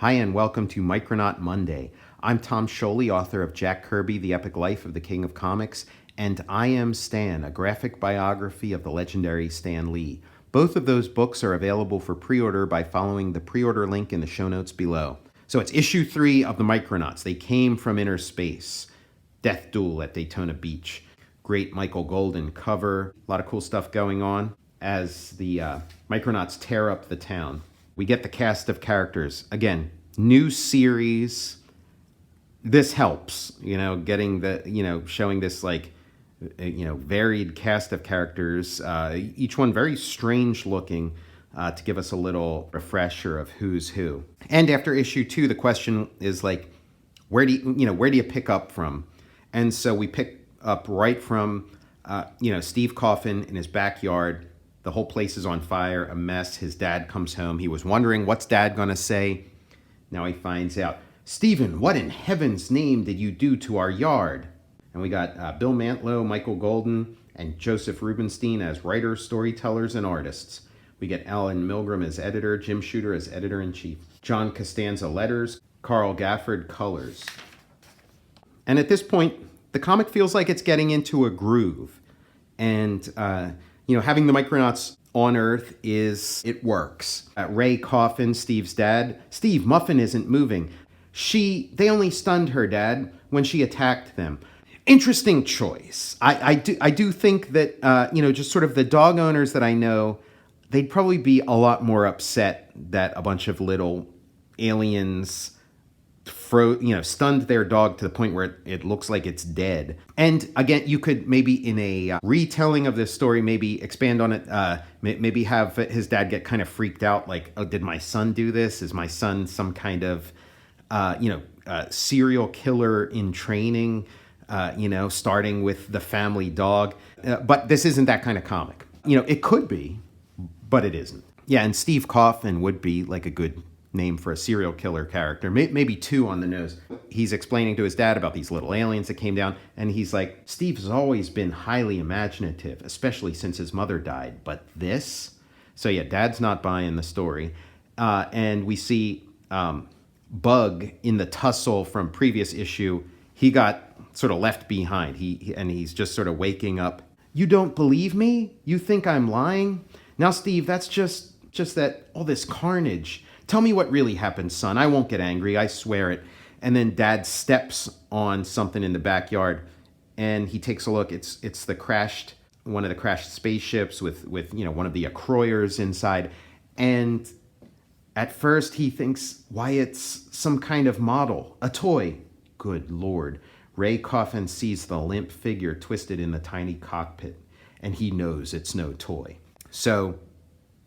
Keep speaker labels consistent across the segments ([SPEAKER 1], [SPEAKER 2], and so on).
[SPEAKER 1] Hi, and welcome to Micronauts Monday. I'm Tom Scioli, author of Jack Kirby, The Epic Life of the King of Comics, and I Am Stan, a graphic biography of the legendary Stan Lee. Both of those books are available for pre-order by following the pre-order link in the show notes below. So it's issue 3 of the Micronauts. They came from inner space. Death Duel at Daytona Beach. Great Michael Golden cover. A lot of cool stuff going on as the Micronauts tear up the town. We get the cast of characters. Again, new series. This helps, getting the, showing this varied cast of characters, each one very strange looking, to give us a little refresher of who's who. And after issue 2, the question is where do you pick up from? And so we pick up right from, Steve Coffin in his backyard. The whole place is on fire, a mess. His dad comes home. He was wondering, what's Dad going to say? Now he finds out, Stephen, what in heaven's name did you do to our yard? And we got Bill Mantlo, Michael Golden, and Joseph Rubenstein as writers, storytellers, and artists. We get Alan Milgram as editor, Jim Shooter as editor-in-chief, John Costanza letters, Carl Gafford colors. And at this point, the comic feels like it's getting into a groove. And having the Micronauts on Earth it works. Ray Coffin, Steve's dad. Steve, Muffin isn't moving. They only stunned her, Dad, when she attacked them. Interesting choice. I do think that, just sort of the dog owners that I know, they'd probably be a lot more upset that a bunch of little aliens stunned their dog to the point where it looks like it's dead. And again, you could maybe in a retelling of this story, maybe expand on it, maybe have his dad get kind of freaked out, like, oh, did my son do this? Is my son some kind of, serial killer in training, starting with the family dog? But this isn't that kind of comic. It could be, but it isn't. Yeah, and Steve Coffin would be like a good name for a serial killer character, maybe 2 on the nose. He's explaining to his dad about these little aliens that came down, and he's like, Steve's always been highly imaginative, especially since his mother died, but this? So yeah, Dad's not buying the story. And we see Bug in the tussle from previous issue. He got sort of left behind, he's just sort of waking up. You don't believe me? You think I'm lying? Now, Steve, that's just that all this carnage. Tell me what really happened, son. I won't get angry. I swear it. And then Dad steps on something in the backyard, and he takes a look. It's one of the crashed spaceships with one of the Acroyers inside. And at first he thinks, why, it's some kind of model, a toy. Good Lord. Ray Coffin sees the limp figure twisted in the tiny cockpit, and he knows it's no toy. So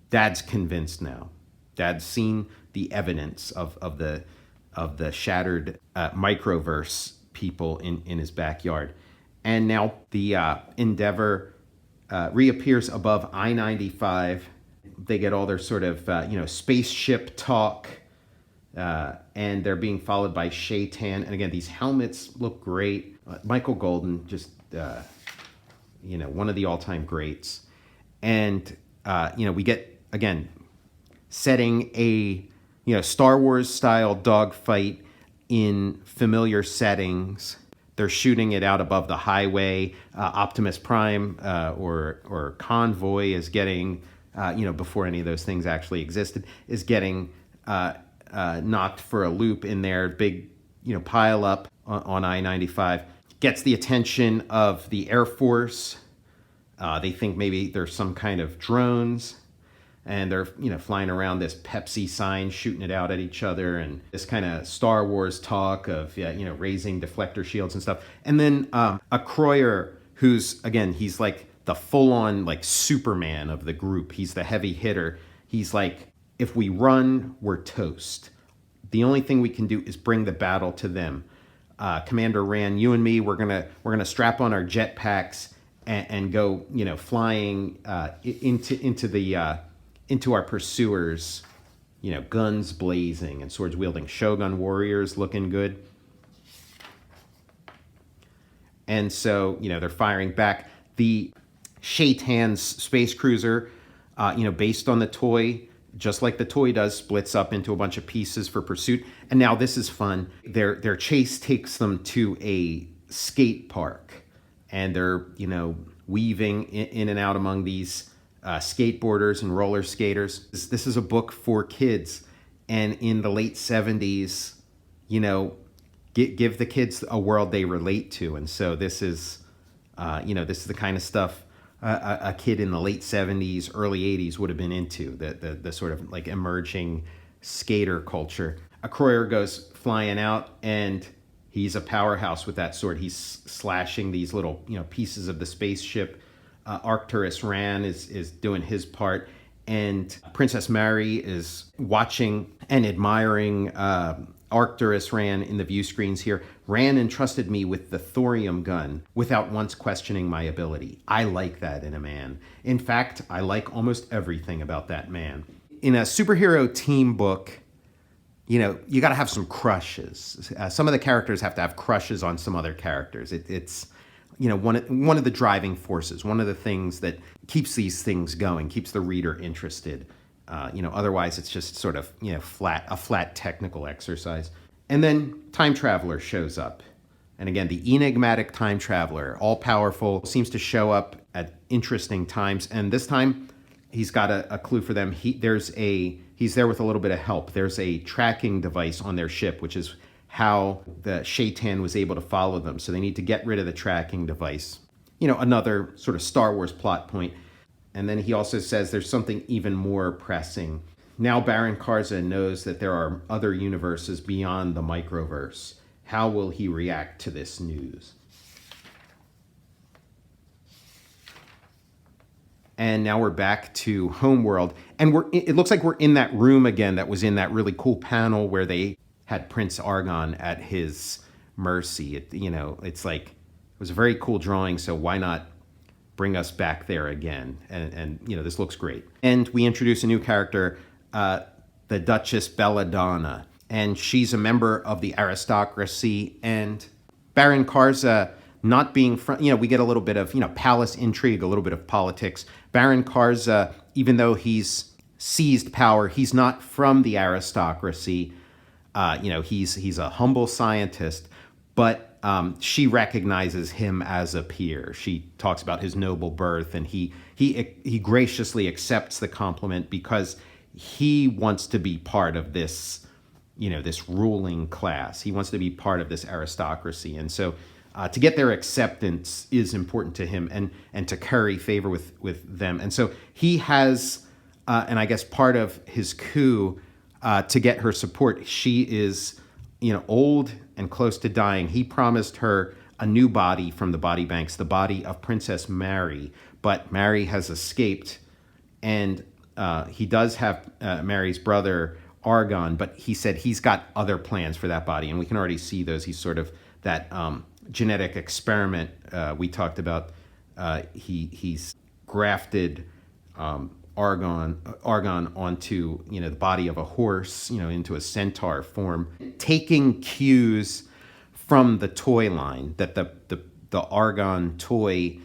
[SPEAKER 1] Dad's convinced now. Dad's seen the evidence of the shattered microverse people in his backyard. And now the Endeavor reappears above I-95. They get all their sort of, spaceship talk, and they're being followed by Shaitan. And again, these helmets look great. Michael Golden, just, one of the all-time greats. And, we get, again, setting a Star Wars style dogfight in familiar settings. They're shooting it out above the highway. Optimus Prime or Convoy is getting before any of those things actually existed, is getting knocked for a loop in their big pile up on I-95. Gets the attention of the Air Force. They think maybe there's some kind of drones. And they're, flying around this Pepsi sign, shooting it out at each other, and this kind of Star Wars talk of, raising deflector shields and stuff. And then a Croyer, who's, again, he's like the full-on, Superman of the group. He's the heavy hitter. He's like, if we run, we're toast. The only thing we can do is bring the battle to them. Commander Rand, you and me, we're gonna strap on our jetpacks and go, flying into our pursuers, guns blazing and swords wielding, Shogun warriors looking good. And so, they're firing back. The Shaitan's space cruiser, based on the toy, just like the toy does, splits up into a bunch of pieces for pursuit. And now this is fun. Their chase takes them to a skate park, and they're, weaving in and out among these skateboarders and roller skaters. This is a book for kids. And in the late 70s, give the kids a world they relate to. And so this is, this is the kind of stuff a kid in the late 70s, early 80s would have been into, the sort of like emerging skater culture. A Croyer goes flying out, and he's a powerhouse with that sword. He's slashing these little, pieces of the spaceship. Arcturus Ran is doing his part, and Princess Mary is watching and admiring Arcturus Ran in the view screens here. Ran entrusted me with the thorium gun without once questioning my ability. I like that in a man. In fact, I like almost everything about that man. In a superhero team book, you got to have some crushes. Some of the characters have to have crushes on some other characters. It's one of the driving forces, one of the things that keeps these things going, keeps the reader interested. Otherwise it's just sort of, a flat technical exercise. And then Time Traveler shows up. And again, the enigmatic Time Traveler, all powerful, seems to show up at interesting times. And this time he's got a clue for them. He's there with a little bit of help. There's a tracking device on their ship, which is how the Shaitan was able to follow them. So they need to get rid of the tracking device. Another sort of Star Wars plot point. And then he also says there's something even more pressing. Now Baron Karza knows that there are other universes beyond the microverse. How will he react to this news? And now we're back to Homeworld. And it looks like we're in that room again that was in that really cool panel where they had Prince Argon at his mercy. It's like, it was a very cool drawing, so why not bring us back there again? And this looks great. And we introduce a new character, the Duchess Belladonna. And she's a member of the aristocracy. And Baron Karza, not being we get a little bit of, palace intrigue, a little bit of politics. Baron Karza, even though he's seized power, he's not from the aristocracy. He's a humble scientist, but she recognizes him as a peer. She talks about his noble birth, and he graciously accepts the compliment because he wants to be part of this, this ruling class. He wants to be part of this aristocracy. And so to get their acceptance is important to him, and to curry favor with them. And so he has, and I guess part of his coup, to get her support. She is, old and close to dying. He promised her a new body from the body banks, the body of Princess Mary. But Mary has escaped, and he does have Mary's brother, Argon, but he said he's got other plans for that body, and we can already see those. He's sort of that genetic experiment we talked about. He's grafted Argon onto, the body of a horse, into a centaur form, taking cues from the toy line, that the Argon toy,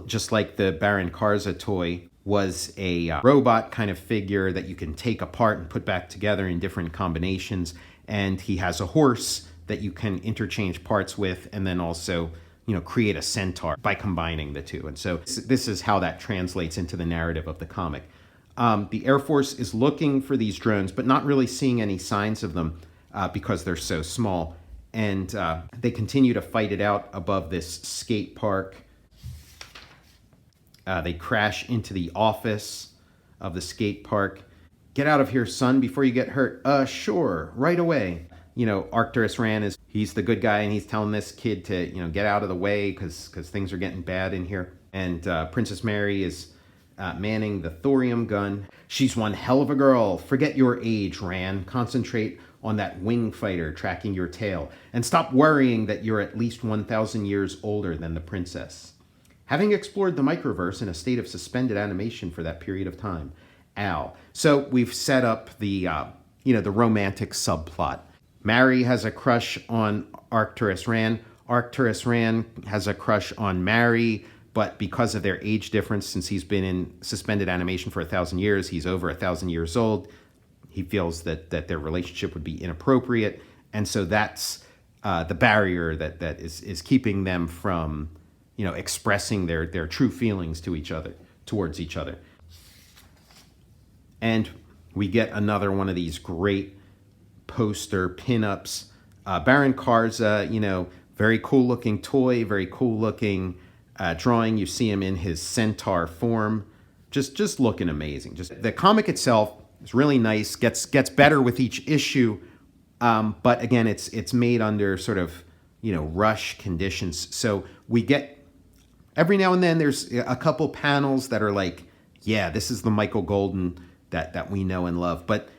[SPEAKER 1] just like the Baron Karza toy, was a robot kind of figure that you can take apart and put back together in different combinations. And he has a horse that you can interchange parts with, and then also create a centaur by combining the two. And so this is how that translates into the narrative of the comic. The Air Force is looking for these drones, but not really seeing any signs of them because they're so small. And they continue to fight it out above this skate park. They crash into the office of the skate park. Get out of here, son, before you get hurt. Sure, right away. Arcturus Ran he's the good guy, and he's telling this kid to, get out of the way because things are getting bad in here. And Princess Mary is manning the thorium gun. She's one hell of a girl. Forget your age, Ran. Concentrate on that wing fighter tracking your tail. And stop worrying that you're at least 1,000 years older than the princess. Having explored the microverse in a state of suspended animation for that period of time, Al. So we've set up the, the romantic subplot. Mary has a crush on Arcturus Ran. Arcturus Ran has a crush on Mary, but because of their age difference, since he's been in suspended animation for 1,000 years, he's over 1,000 years old. He feels that their relationship would be inappropriate, and so that's the barrier that is keeping them from, expressing their true feelings to each other, towards each other. And we get another one of these great poster pinups. Baron Karza, very cool looking toy, very cool looking drawing. You see him in his centaur form, just looking amazing. Just the comic itself is really nice. Gets better with each issue, but again, it's made under sort of rush conditions. So we get every now and then there's a couple panels that are like, yeah, this is the Michael Golden that we know and love. But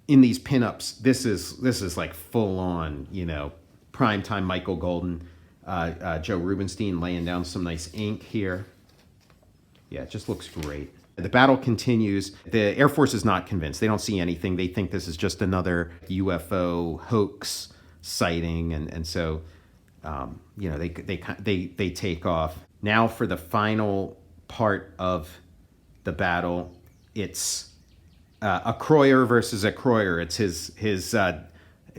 [SPEAKER 1] in these pinups, this is like full on, primetime Michael Golden. Joe Rubenstein laying down some nice ink here. Yeah, it just looks great. The battle continues. The Air Force is not convinced. They don't see anything. They think this is just another UFO hoax sighting, and so they take off. Now for the final part of the battle, it's a Croyer versus a Croyer. It's his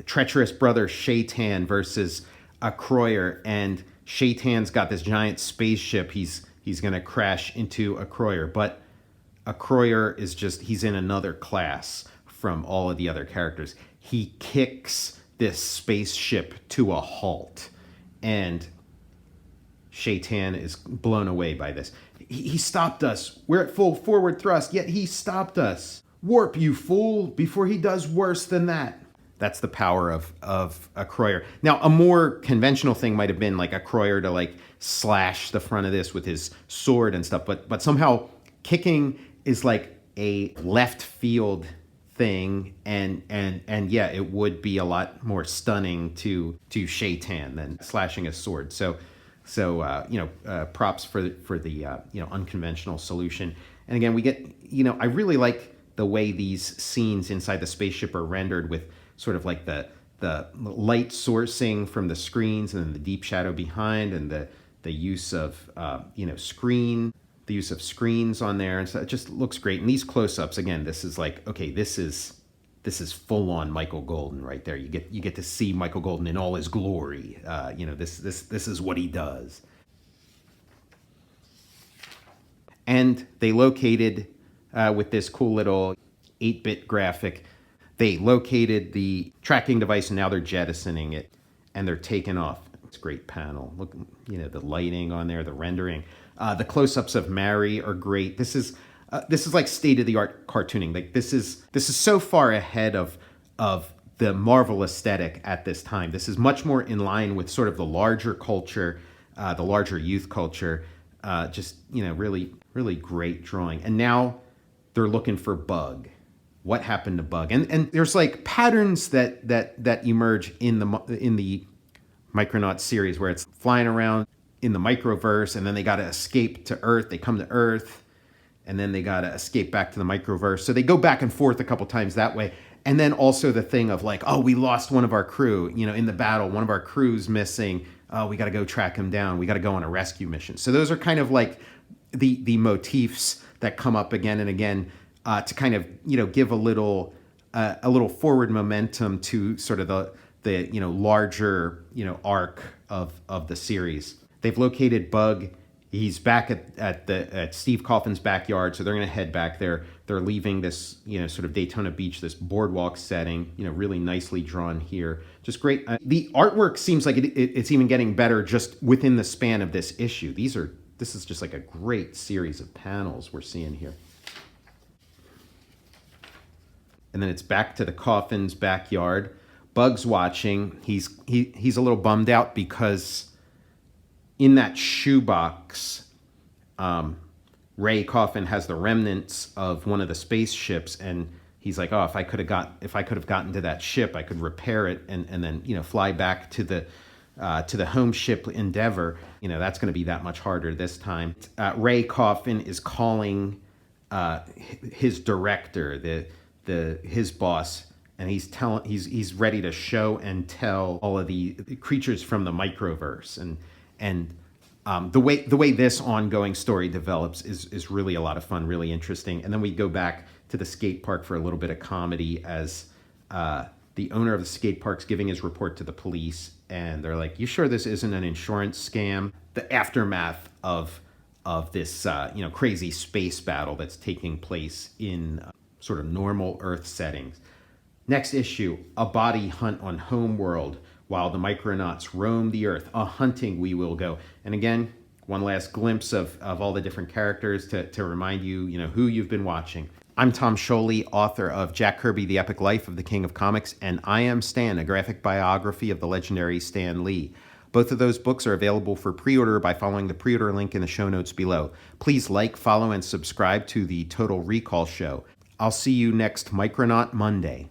[SPEAKER 1] treacherous brother Shaitan versus a Croyer, and Shaitan's got this giant spaceship. He's going to crash into a Croyer, but a Croyer he's in another class from all of the other characters. He kicks this spaceship to a halt, and Shaitan is blown away by this. He stopped us. We're at full forward thrust, yet he stopped us. Warp, you fool, before he does worse than that. That's the power of a Croyer. Now, a more conventional thing might have been like a Croyer to like slash the front of this with his sword and stuff, but somehow kicking is like a left field thing, and yeah, it would be a lot more stunning to Shaitan than slashing a sword. So props for the unconventional solution. And again, we get I really like the way these scenes inside the spaceship are rendered with sort of like the light sourcing from the screens and then the deep shadow behind, and the use of the use of screens on there, and so it just looks great. And these close-ups, again, this is like, okay, this is full on Michael Golden right there. You get to see Michael Golden in all his glory. This is what he does. And they located with this cool little 8-bit graphic. They located the tracking device, and now they're jettisoning it, and they're taking off. It's a great panel. Look, the lighting on there, the rendering. The close-ups of Mary are great. This is like state-of-the-art cartooning. Like this is so far ahead of the Marvel aesthetic at this time. This is much more in line with sort of the larger culture, the larger youth culture. Really, really great drawing. And now they're looking for Bug. What happened to Bug? And there's like patterns that emerge in the Micronauts series where it's flying around in the microverse, and then they got to escape to Earth. They come to Earth, and then they got to escape back to the microverse. So they go back and forth a couple times that way. And then also the thing of like, oh, we lost one of our crew, in the battle, one of our crew's missing. Oh, we got to go track him down. We got to go on a rescue mission. So those are kind of like the motifs that come up again and again to kind of, give a little forward momentum to sort of the larger, arc of the series. They've located Bug. He's back at Steve Coffin's backyard, so they're going to head back there. They're leaving this, sort of Daytona Beach, this boardwalk setting, really nicely drawn here. Just great. The artwork seems like it's even getting better just within the span of this issue. This is just like a great series of panels we're seeing here. And then it's back to the Coffin's backyard. Bug's watching. He's a little bummed out because in that shoebox, Ray Coffin has the remnants of one of the spaceships, and he's like, oh, if I could have gotten to that ship, I could repair it and then fly back to the home ship Endeavor. That's going to be that much harder this time. Ray Coffin is calling his director, his boss, and he's ready to show and tell all of the creatures from the microverse, and The way this ongoing story develops is really a lot of fun, really interesting. And then we go back to the skate park for a little bit of comedy as the owner of the skate park's giving his report to the police, and they're like, "You sure this isn't an insurance scam?" The aftermath of this crazy space battle that's taking place in sort of normal Earth settings. Next issue, a body hunt on Homeworld. While the Micronauts roam the Earth, a hunting we will go. And again, one last glimpse of all the different characters to remind you, who you've been watching. I'm Tom Scioli, author of Jack Kirby, The Epic Life of the King of Comics, and I Am Stan, a graphic biography of the legendary Stan Lee. Both of those books are available for pre-order by following the pre-order link in the show notes below. Please like, follow, and subscribe to the Total Recall Show. I'll see you next Micronaut Monday.